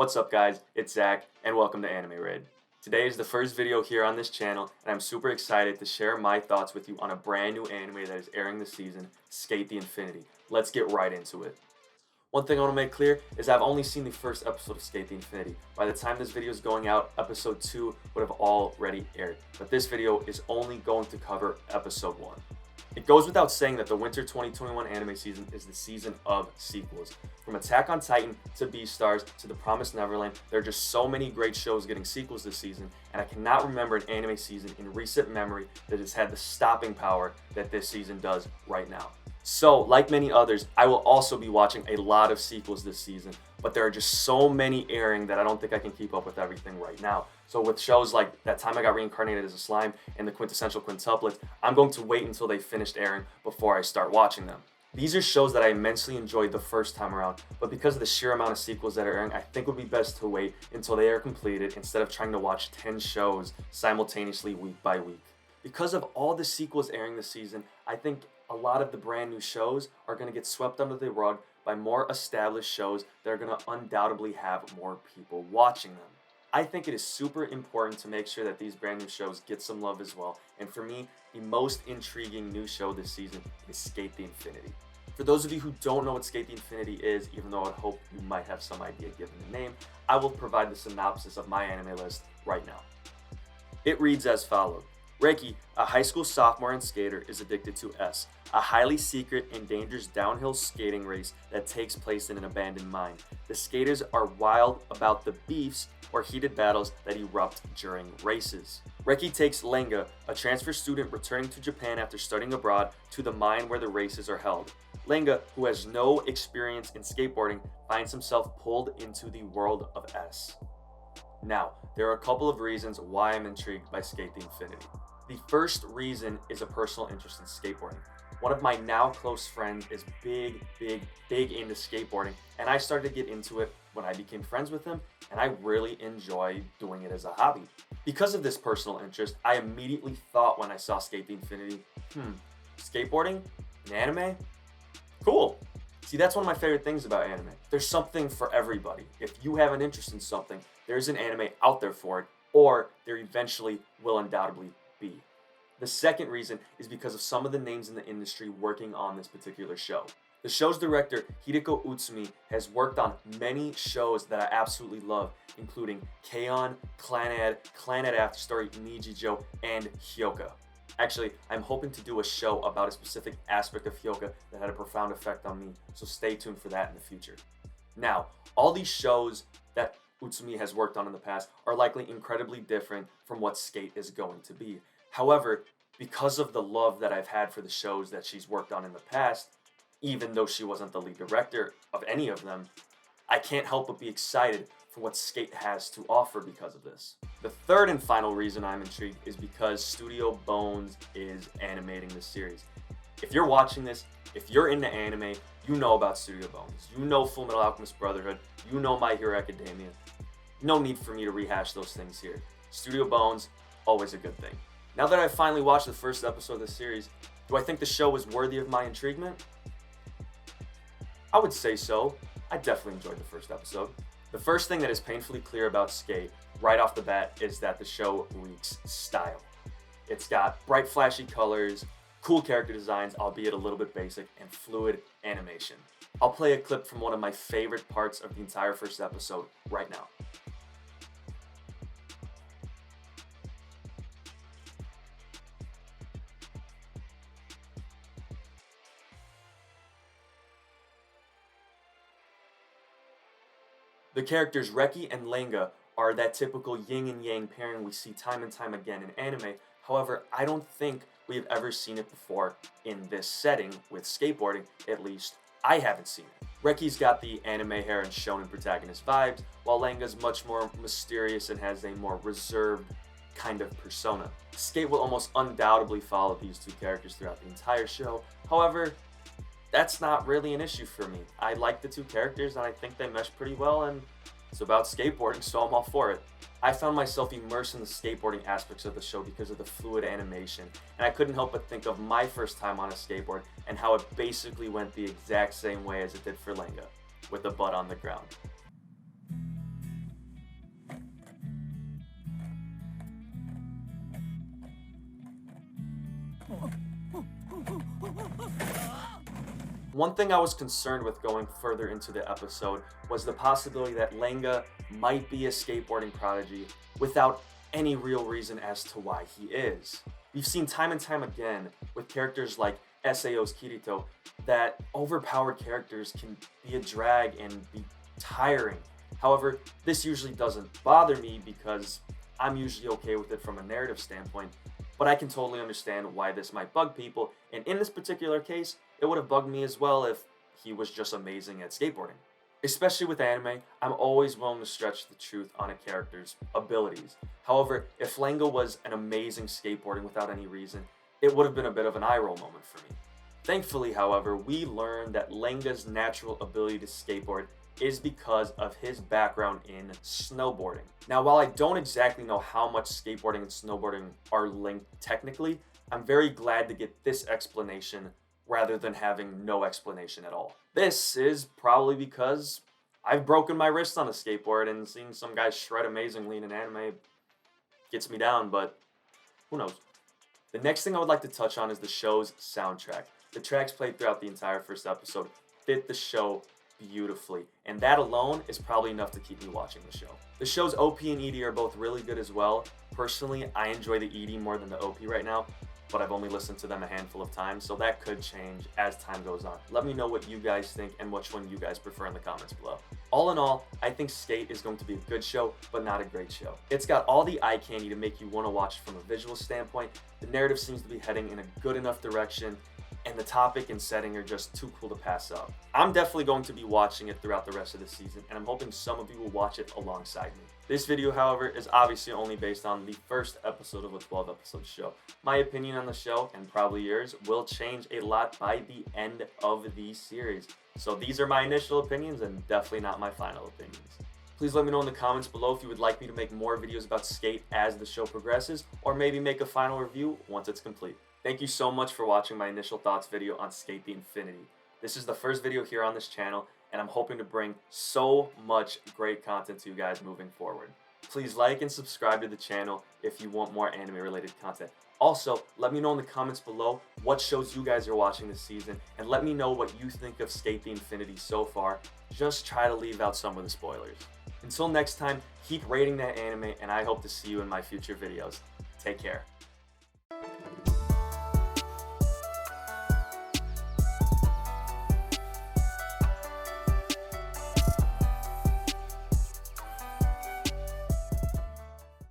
What's up guys, it's Zach and welcome to AnimeRaid. Today is the first video here on this channel and I'm super excited to share my thoughts with you on a brand new anime that is airing this season, SK8 The Infinity. Let's get right into it. One thing I want to make clear is I've only seen the first episode of SK8 The Infinity. By the time this video is going out, episode 2 would have already aired, but this video is only going to cover episode 1. It goes without saying that the winter 2021 anime season is the season of sequels. From Attack on Titan to Beastars to The Promised Neverland, there are just so many great shows getting sequels this season, and I cannot remember an anime season in recent memory that has had the stopping power that this season does right now. So, like many others, I will also be watching a lot of sequels this season, but there are just so many airing that I don't think I can keep up with everything right now. So with shows like That Time I Got Reincarnated as a Slime and The Quintessential Quintuplets, I'm going to wait until they finished airing before I start watching them. These are shows that I immensely enjoyed the first time around, but because of the sheer amount of sequels that are airing, I think it would be best to wait until they are completed instead of trying to watch 10 shows simultaneously week by week. Because of all the sequels airing this season, I think a lot of the brand new shows are going to get swept under the rug by more established shows that are going to undoubtedly have more people watching them. I think it is super important to make sure that these brand new shows get some love as well, and for me, the most intriguing new show this season is SK8 The Infinity. For those of you who don't know what SK8 The Infinity is, even though I would hope you might have some idea given the name, I will provide the synopsis of my anime list right now. It reads as follows. Reiki, a high school sophomore and skater, is addicted to S, a highly secret and dangerous downhill skating race that takes place in an abandoned mine. The skaters are wild about the beefs or heated battles that erupt during races. Reiki takes Lenga, a transfer student returning to Japan after studying abroad, to the mine where the races are held. Lenga, who has no experience in skateboarding, finds himself pulled into the world of S. Now, there are a couple of reasons why I'm intrigued by SK8 The Infinity. The first reason is a personal interest in skateboarding. One of my now close friends is big into skateboarding, and I started to get into it when I became friends with him, and I really enjoy doing it as a hobby. Because of this personal interest, I immediately thought when I saw SK8 The Infinity, skateboarding? An anime? Cool! See, that's one of my favorite things about anime. There's something for everybody. If you have an interest in something, there's an anime out there for it, or there eventually will undoubtedly be. The second reason is because of some of the names in the industry working on this particular show. The show's director, Hideko Utsumi, has worked on many shows that I absolutely love, including K-On!, Clannad, Clannad After Story, Nijijo, and Hyoka. Actually, I'm hoping to do a show about a specific aspect of Hyoka that had a profound effect on me, so stay tuned for that in the future. Now, all these shows that Utsumi has worked on in the past are likely incredibly different from what SK8 is going to be. However, because of the love that I've had for the shows that she's worked on in the past, even though she wasn't the lead director of any of them, I can't help but be excited for what SK8 has to offer because of this. The third and final reason I'm intrigued is because Studio Bones is animating this series. If you're watching this, if you're into anime, you know about Studio Bones. You know Fullmetal Alchemist Brotherhood. You know My Hero Academia. No need for me to rehash those things here. Studio Bones, always a good thing. Now that I've finally watched the first episode of the series, do I think the show is worthy of my intriguement? I would say so. I definitely enjoyed the first episode. The first thing that is painfully clear about SK8 right off the bat is that the show reeks style. It's got bright flashy colors, cool character designs, albeit a little bit basic, and fluid animation. I'll play a clip from one of my favorite parts of the entire first episode right now. The characters Reiki and Lenga are that typical yin and yang pairing we see time and time again in anime. However, I don't think we have ever seen it before in this setting with skateboarding. At least, I haven't seen it. Reiki's got the anime hair and shonen protagonist vibes, while Lenga's much more mysterious and has a more reserved kind of persona. SK8 will almost undoubtedly follow these two characters throughout the entire show. However, that's not really an issue for me. I like the two characters and I think they mesh pretty well, and it's about skateboarding, so I'm all for it. I found myself immersed in the skateboarding aspects of the show because of the fluid animation, and I couldn't help but think of my first time on a skateboard and how it basically went the exact same way as it did for Lenga, with the butt on the ground. One thing I was concerned with going further into the episode was the possibility that Lenga might be a skateboarding prodigy without any real reason as to why he is. We've seen time and time again with characters like SAO's Kirito that overpowered characters can be a drag and be tiring. However, this usually doesn't bother me because I'm usually okay with it from a narrative standpoint, but I can totally understand why this might bug people, and in this particular case, it would have bugged me as well if he was just amazing at skateboarding. Especially with anime, I'm always willing to stretch the truth on a character's abilities. However, if Lenga was an amazing skateboarding without any reason, it would have been a bit of an eye roll moment for me. Thankfully, however, we learned that Lenga's natural ability to skateboard is because of his background in snowboarding. Now, while I don't exactly know how much skateboarding and snowboarding are linked technically, I'm very glad to get this explanation rather than having no explanation at all. This is probably because I've broken my wrist on a skateboard, and seeing some guy shred amazingly in an anime gets me down, but who knows. The next thing I would like to touch on is the show's soundtrack. The tracks played throughout the entire first episode fit the show beautifully, and that alone is probably enough to keep me watching the show. The show's OP and ED are both really good as well. Personally, I enjoy the ED more than the OP right now, but I've only listened to them a handful of times, so that could change as time goes on. Let me know what you guys think and which one you guys prefer in the comments below. All in all, I think Skate is going to be a good show, but not a great show. It's got all the eye candy to make you want to watch it from a visual standpoint. The narrative seems to be heading in a good enough direction, and the topic and setting are just too cool to pass up. I'm definitely going to be watching it throughout the rest of the season, and I'm hoping some of you will watch it alongside me. This video, however, is obviously only based on the first episode of a 12-episode show. My opinion on the show, and probably yours, will change a lot by the end of the series. So these are my initial opinions and definitely not my final opinions. Please let me know in the comments below if you would like me to make more videos about Skate as the show progresses, or maybe make a final review once it's complete. Thank you so much for watching my initial thoughts video on SK8 The Infinity. This is the first video here on this channel, and I'm hoping to bring so much great content to you guys moving forward. Please like and subscribe to the channel if you want more anime related content. Also, let me know in the comments below what shows you guys are watching this season, and let me know what you think of SK8 The Infinity so far. Just try to leave out some of the spoilers. Until next time, keep rating that anime, and I hope to see you in my future videos. Take care.